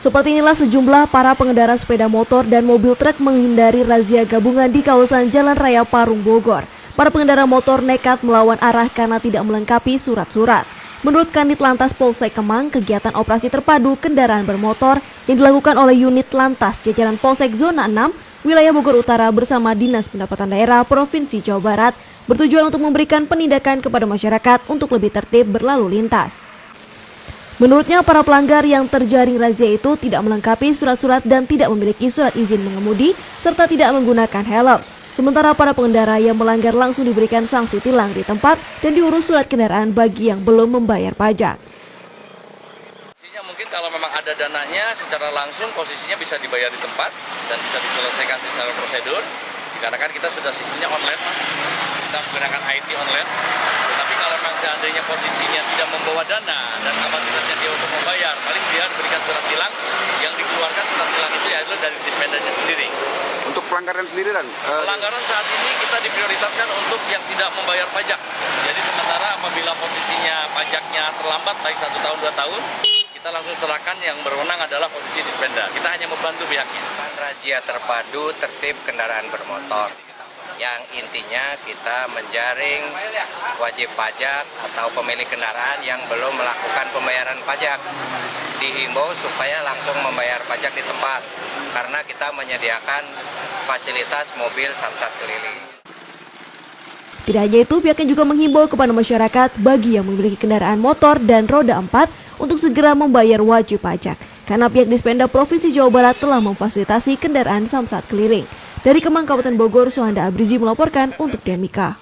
Seperti inilah sejumlah para pengendara sepeda motor dan mobil truk menghindari razia gabungan di kawasan Jalan Raya Parung, Bogor. Para pengendara motor nekat melawan arah karena tidak melengkapi surat-surat. Menurut Kanit Lantas Polsek Kemang, kegiatan operasi terpadu kendaraan bermotor yang dilakukan oleh unit Lantas jajaran Polsek Zona 6, wilayah Bogor Utara bersama Dinas Pendapatan Daerah Provinsi Jawa Barat bertujuan untuk memberikan penindakan kepada masyarakat untuk lebih tertib berlalu lintas. Menurutnya, para pelanggar yang terjaring razia itu tidak melengkapi surat-surat dan tidak memiliki surat izin mengemudi serta tidak menggunakan helm. Sementara para pengendara yang melanggar langsung diberikan sanksi tilang di tempat dan diurus surat kendaraan bagi yang belum membayar pajak. Mungkin kalau memang ada dananya secara langsung posisinya bisa dibayar di tempat dan bisa diselesaikan secara prosedur. Karena kan kita sudah sistemnya online, Mas. Kita menggunakan IT online. Tetapi kalau memang seandainya posisinya tidak membawa dana dan kapasitasnya dia untuk membayar, paling dia diberikan surat tilang yang dikeluarkan surat tilang itu adalah dari dispendanya sendiri. Untuk pelanggaran sendiri dan pelanggaran saat ini kita diprioritaskan untuk yang tidak membayar pajak. Jadi sementara apabila posisinya pajaknya terlambat baik 1 tahun 2 tahun, kita langsung serahkan yang berwenang adalah posisi dispenda. Kita hanya membantu pihaknya. Razia terpadu tertib kendaraan bermotor. Yang intinya kita menjaring wajib pajak atau pemilik kendaraan yang belum melakukan pembayaran pajak. Dihimbau supaya langsung membayar pajak di tempat karena kita menyediakan fasilitas mobil samsat keliling. Tidak hanya itu, pihaknya juga menghimbau kepada masyarakat bagi yang memiliki kendaraan motor dan roda 4 untuk segera membayar wajib pajak. Karena pihak Dispenda Provinsi Jawa Barat telah memfasilitasi kendaraan samsat keliling. Dari Kemang, Kabupaten Bogor, Suhanda Abrizi melaporkan untuk Demika.